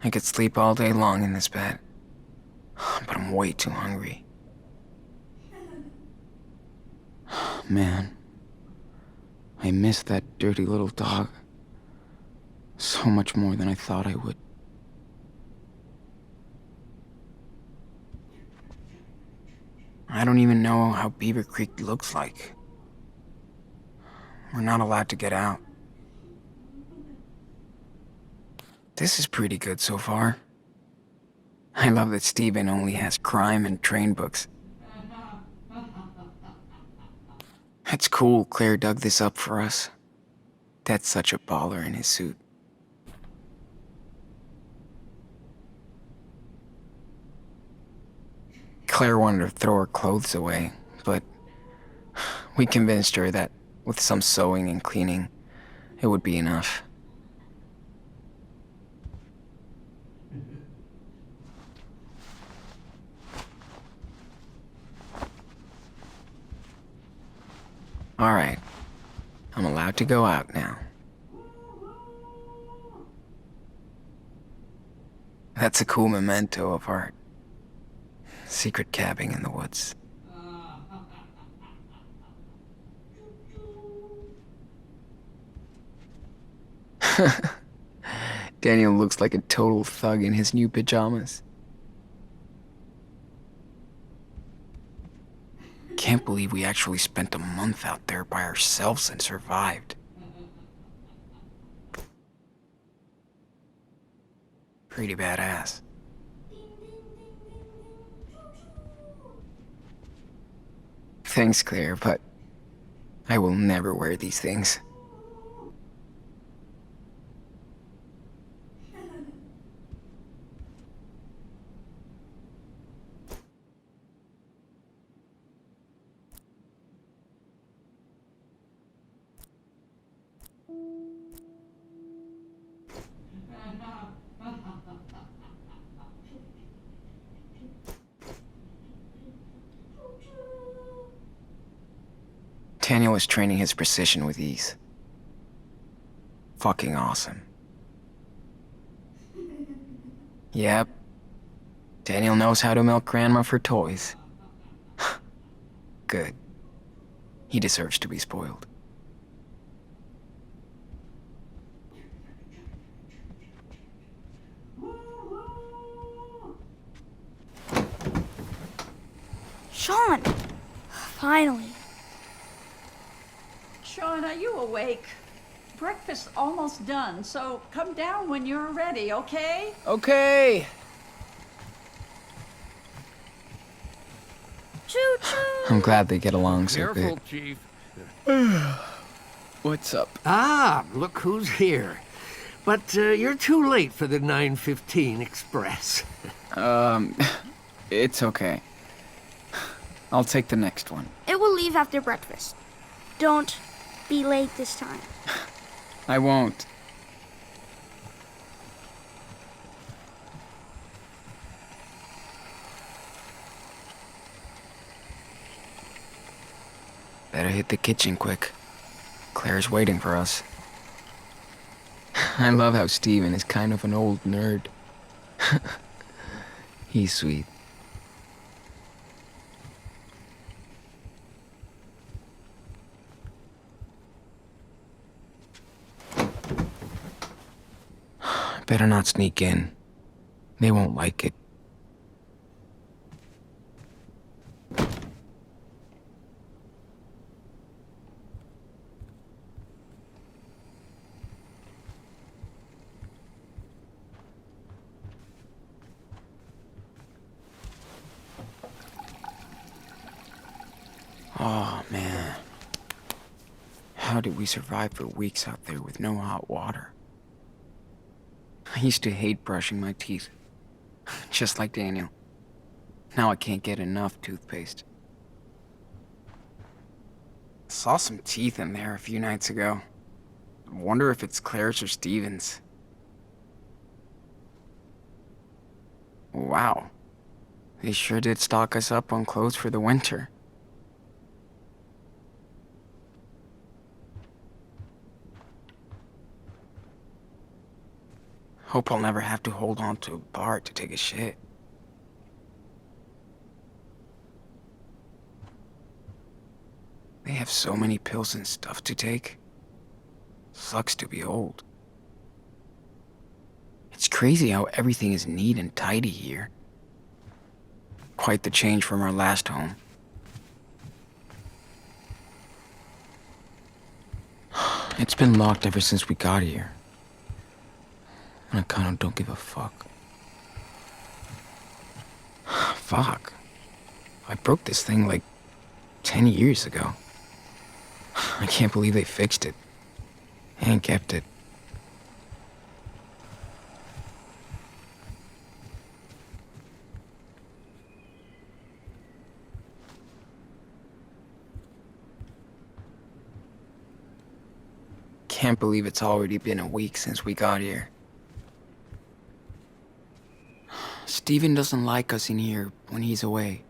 I could sleep all day long in this bed, but I'm way too hungry. Man, I miss that dirty little dog so much more than I thought I would. I don't even know how Beaver Creek looks like. We're not allowed to get out. This is pretty good so far. I love that Steven only has crime and train books. It's cool Claire dug this up for us. That's such a baller in his suit. Claire wanted to throw her clothes away, but we convinced her that with some sewing and cleaning, it would be enough. All right, I'm allowed to go out now. That's a cool memento of our secret cabbing in the woods. Daniel looks like a total thug in his new pajamas. Can't believe we actually spent a month out there by ourselves and survived. Pretty badass. Thanks, Claire, but I will never wear these things. Daniel is training his precision with ease. Fucking awesome. Yep. Daniel knows how to milk Grandma for toys. Good. He deserves to be spoiled. Sean! Finally. Sean, are you awake? Breakfast's almost done, so come down when you're ready, okay? Okay. Choo-choo! I'm glad they get along so Careful, good. Chief. What's up? Ah, look who's here. But you're too late for the 9:15 express. It's okay. I'll take the next one. It will leave after breakfast. Don't be late this time. I won't. Better hit the kitchen quick. Claire's waiting for us. I love how Steven is kind of an old nerd. He's sweet. Better not sneak in. They won't like it. Oh, man. How did we survive for weeks out there with no hot water? I used to hate brushing my teeth. Just like Daniel. Now I can't get enough toothpaste. Saw some teeth in there a few nights ago. Wonder if it's Claire's or Steven's. Wow. They sure did stock us up on clothes for the winter. Hope I'll never have to hold on to a bar to take a shit. They have so many pills and stuff to take. Sucks to be old. It's crazy how everything is neat and tidy here. Quite the change from our last home. It's been locked ever since we got here. And I kinda don't give a fuck. Fuck. I broke this thing like 10 years ago. I can't believe they fixed it. And kept it. Can't believe it's already been a week since we got here. Steven doesn't like us in here when he's away.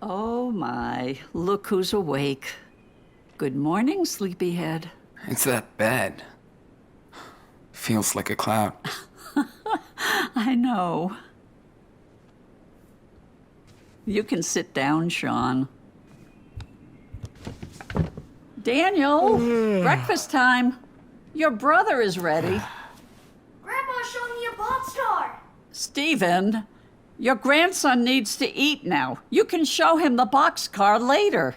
Oh my, look who's awake. Good morning, sleepyhead. It's that bed. Feels like a cloud. I know. You can sit down, Sean. Daniel, breakfast time. Your brother is ready. Grandma's showing me a box car. Stephen, your grandson needs to eat now. You can show him the boxcar later.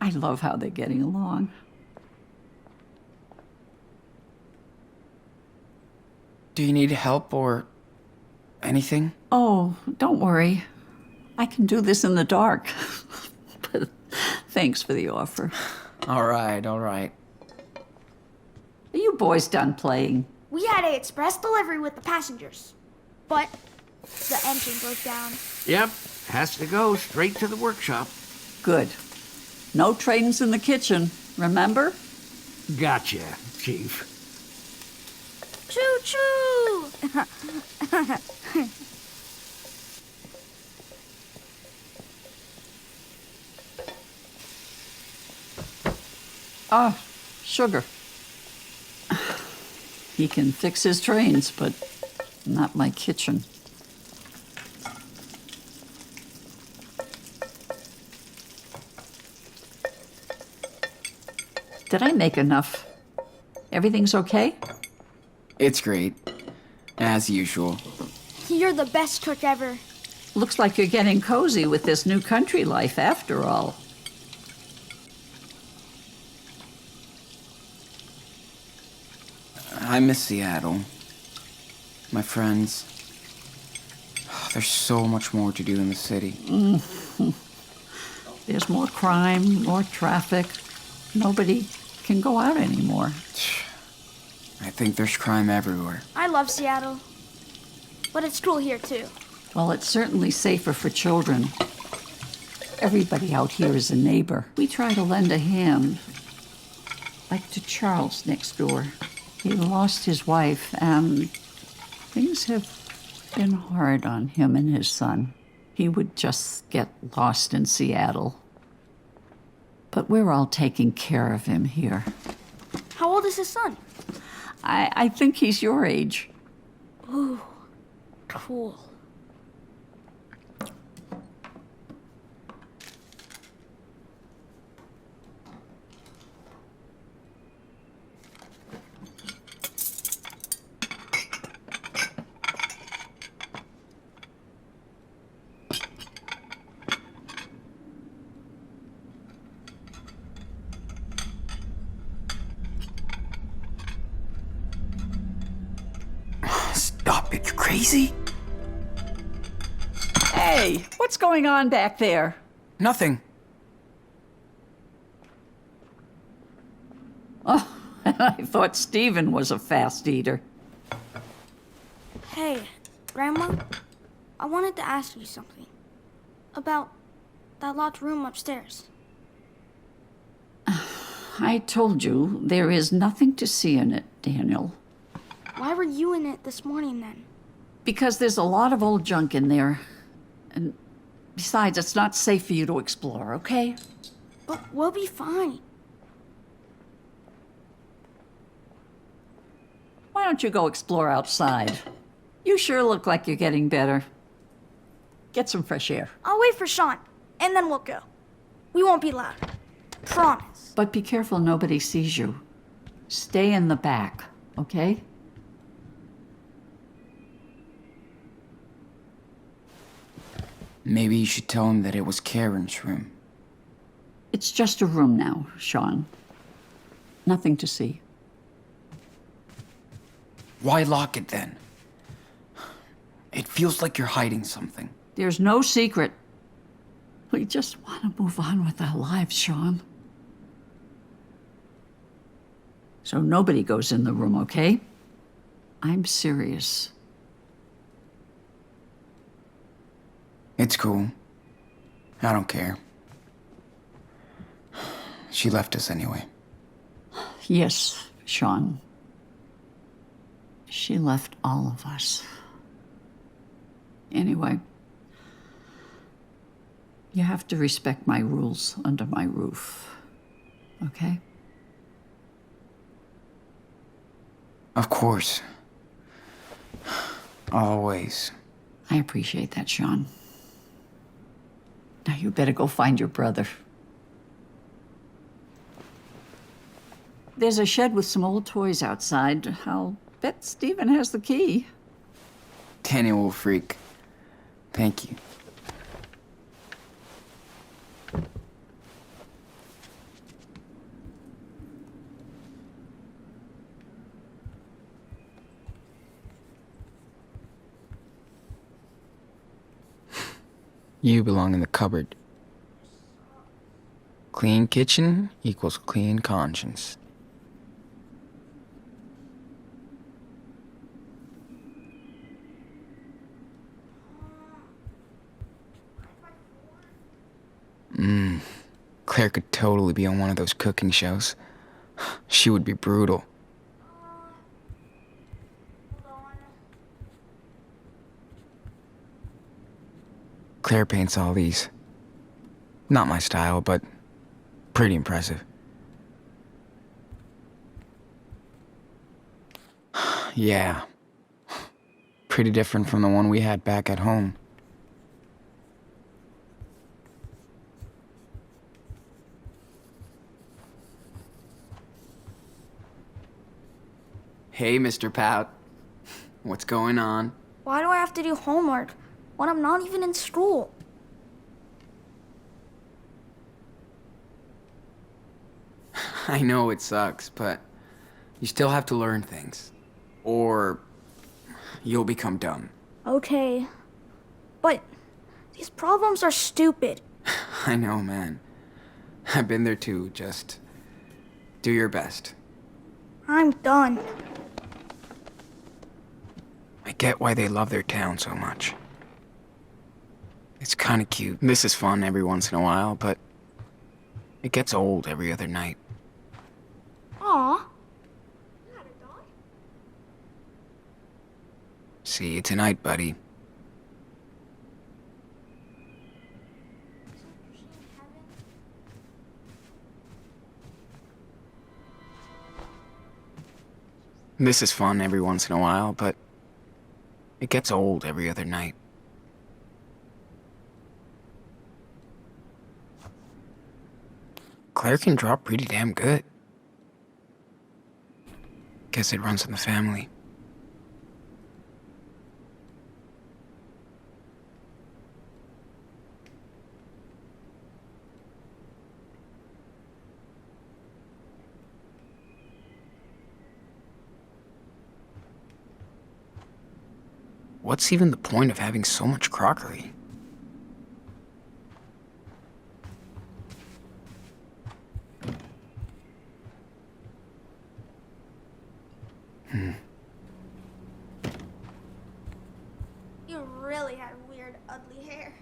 I love how they're getting along. Do you need help or anything? Oh, don't worry. I can do this in the dark. But thanks for the offer. All right, all right. Are you boys done playing? We had a express delivery with the passengers, but the engine broke down. Yep, has to go straight to the workshop. Good. No trains in the kitchen, remember? Gotcha, Chief. Choo choo! Ah, sugar. He can fix his trains, but not my kitchen. Did I make enough? Everything's okay? It's great. As usual. You're the best cook ever. Looks like you're getting cozy with this new country life after all. I miss Seattle. My friends. There's so much more to do in the city. There's more crime, more traffic. Nobody can go out anymore. I think there's crime everywhere. I love Seattle, but it's cool here too. Well, it's certainly safer for children. Everybody out here is a neighbor. We try to lend a hand, like to Charles next door. He lost his wife, and things have been hard on him and his son. He would just get lost in Seattle. But we're all taking care of him here. How old is his son? I think he's your age. Ooh, cool. Stop it, you crazy? Hey, what's going on back there? Nothing. Oh, I thought Stephen was a fast eater. Hey, Grandma, I wanted to ask you something about that locked room upstairs. I told you there is nothing to see in it, Daniel. Why were you in it this morning then? Because there's a lot of old junk in there. And besides, it's not safe for you to explore, okay? But we'll be fine. Why don't you go explore outside? You sure look like you're getting better. Get some fresh air. I'll wait for Sean, and then we'll go. We won't be loud. Promise. But be careful nobody sees you. Stay in the back, okay? Maybe you should tell him that it was Karen's room. It's just a room now, Sean. Nothing to see. Why lock it then? It feels like you're hiding something. There's no secret. We just want to move on with our lives, Sean. So nobody goes in the room, okay? I'm serious. It's cool. I don't care. She left us anyway. Yes, Sean. She left all of us. Anyway, you have to respect my rules under my roof, okay? Of course. Always. I appreciate that, Sean. Now you better go find your brother. There's a shed with some old toys outside. I'll bet Stephen has the key. Daniel will freak. Thank you. You belong in the cupboard. Clean kitchen equals clean conscience. Claire could totally be on one of those cooking shows. She would be brutal. Claire paints all these. Not my style, but pretty impressive. Yeah. Pretty different from the one we had back at home. Hey, Mr. Pout. What's going on? Why do I have to do homework when I'm not even in school? I know it sucks, but you still have to learn things. Or you'll become dumb. Okay. But these problems are stupid. I know, man. I've been there too. Just do your best. I'm done. I get why they love their town so much. It's kind of cute. This is fun every once in a while, but it gets old every other night. Aw. See you tonight, buddy. This is fun every once in a while, but it gets old every other night. Claire can draw pretty damn good. Guess it runs in the family. What's even the point of having so much crockery? You really had weird, ugly hair.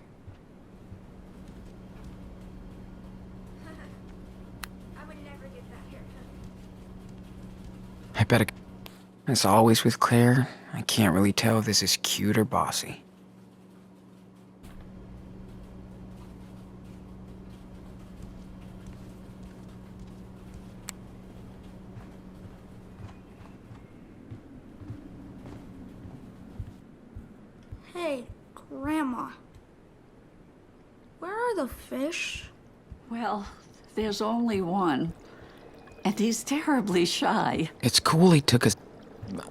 I would never get that haircut. I bet As always with Claire, I can't really tell if this is cute or bossy. Hey, Grandma. Where are the fish? Well, there's only one. And he's terribly shy. It's cool he took us.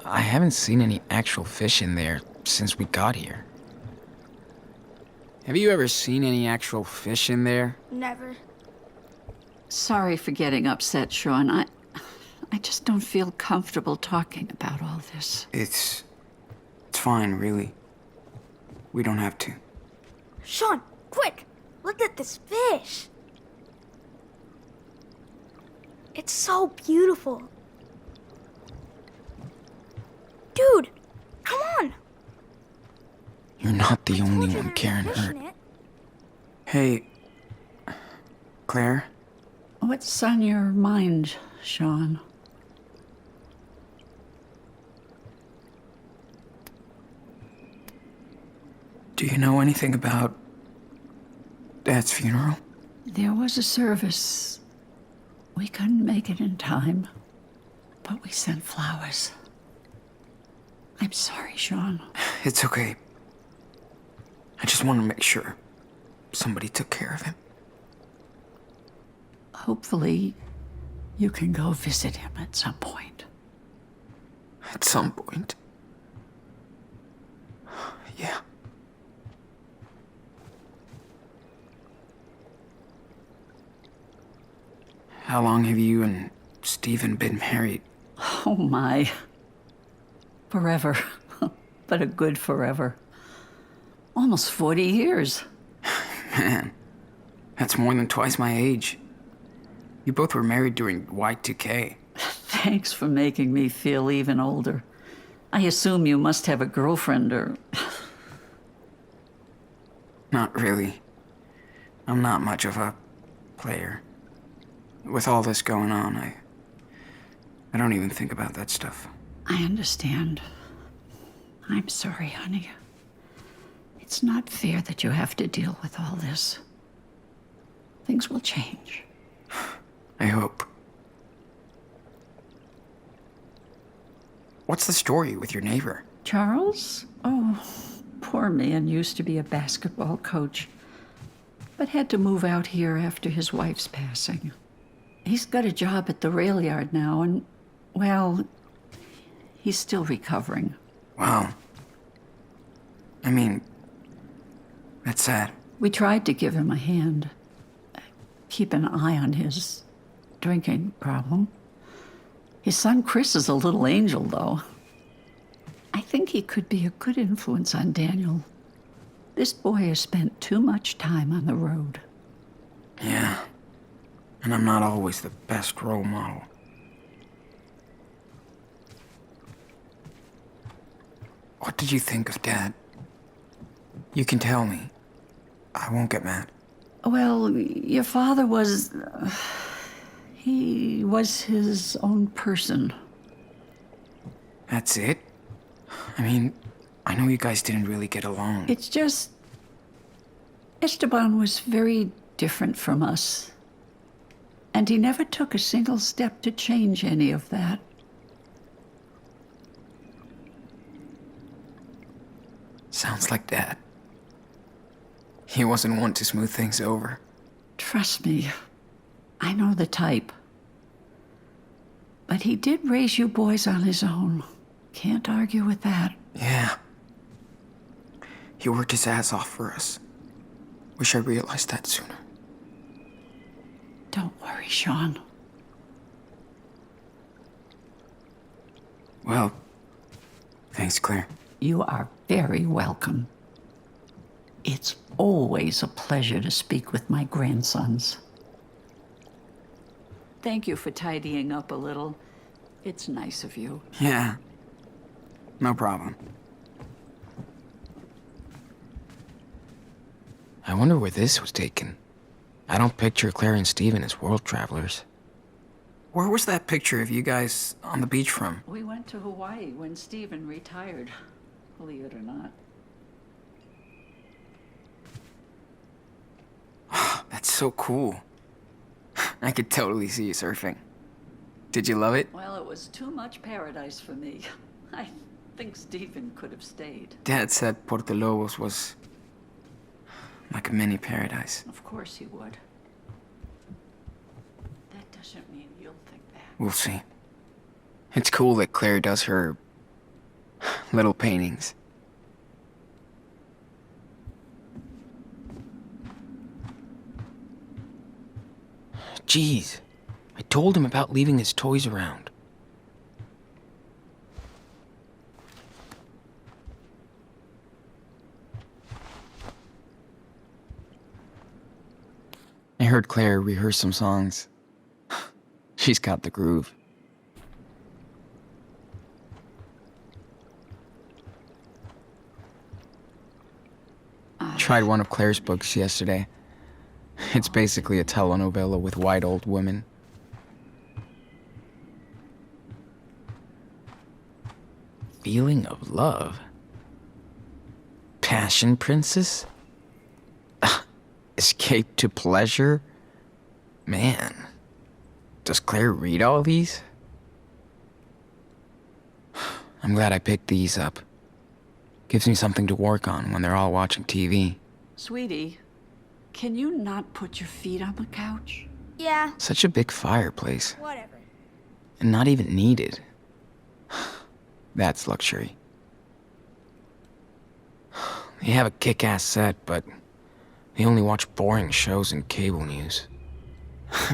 I haven't seen any actual fish in there since we got here. Have you ever seen any actual fish in there? Never. Sorry for getting upset, Sean. I just don't feel comfortable talking about all this. It's fine, really. We don't have to. Sean, quick! Look at this fish! It's so beautiful. Dude, come on! You're not the I told only you one there's Karen fish hurt. in it. Hey, Claire? What's on your mind, Sean? Do you know anything about Dad's funeral? There was a service. We couldn't make it in time, but we sent flowers. I'm sorry, Sean. It's okay. I just want to make sure somebody took care of him. Hopefully, you can go visit him at some point. At some point. Yeah. How long have you and Stephen been married? Oh my. Forever. But a good forever. Almost 40 years. Man, that's more than twice my age. You both were married during Y2K. Thanks for making me feel even older. I assume you must have a girlfriend or... Not really. I'm not much of a player. With all this going on, I don't even think about that stuff. I understand. I'm sorry, honey. It's not fair that you have to deal with all this. Things will change. I hope. What's the story with your neighbor? Charles? Oh, poor man used to be a basketball coach, but had to move out here after his wife's passing. He's got a job at the rail yard now, and, well, he's still recovering. Wow. I mean, that's sad. We tried to give him a hand, keep an eye on his drinking problem. His son Chris is a little angel, though. I think he could be a good influence on Daniel. This boy has spent too much time on the road. Yeah. And I'm not always the best role model. What did you think of Dad? You can tell me. I won't get mad. Well, your father was... he was his own person. That's it? I mean, I know you guys didn't really get along. It's just... Esteban was very different from us. And he never took a single step to change any of that. Sounds like Dad. He wasn't one to smooth things over. Trust me, I know the type. But he did raise you boys on his own. Can't argue with that. Yeah. He worked his ass off for us. Wish I realized that sooner. Don't worry, Sean. Well, thanks, Claire. You are very welcome. It's always a pleasure to speak with my grandsons. Thank you for tidying up a little. It's nice of you. Yeah. No problem. I wonder where this was taken. I don't picture Claire and Stephen as world travelers. Where was that picture of you guys on the beach from? We went to Hawaii when Stephen retired, believe it or not. That's so cool. I could totally see you surfing. Did you love it? Well, it was too much paradise for me. I think Stephen could have stayed. Dad said Puerto Lobos was like a mini paradise. Of course he would. That doesn't mean you'll think that. We'll see. It's cool that Claire does her little paintings. Jeez, I told him about leaving his toys around. I heard Claire rehearse some songs. She's got the groove. Tried one of Claire's books yesterday. It's basically a telenovela with white old women. Feeling of love? Passion princess? Escape to pleasure? Man, does Claire read all these? I'm glad I picked these up. Gives me something to work on when they're all watching TV. Sweetie, can you not put your feet on the couch? Yeah, Such a big fireplace, whatever. and not even needed. That's luxury. They have a kick-ass set, but they only watch boring shows and cable news.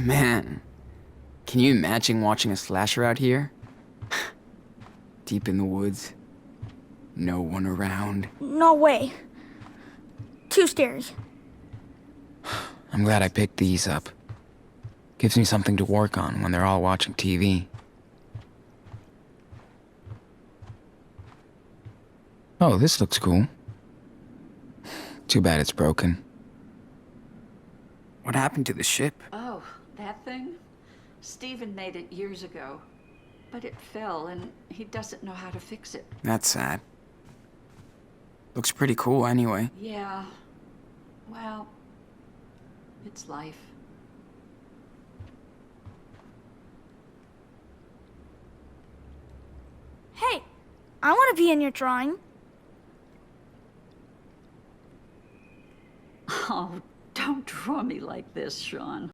Man, can you imagine watching a slasher out here? Deep in the woods, no one around. No way. Too scary. I'm glad I picked these up. Gives me something to work on when they're all watching TV. Oh, this looks cool. Too bad it's broken. What happened to the ship? Oh, that thing? Stephen made it years ago. But it fell, and he doesn't know how to fix it. That's sad. Looks pretty cool anyway. Yeah. Well, it's life. Hey, I want to be in your drawing. Oh, don't draw me like this, Sean.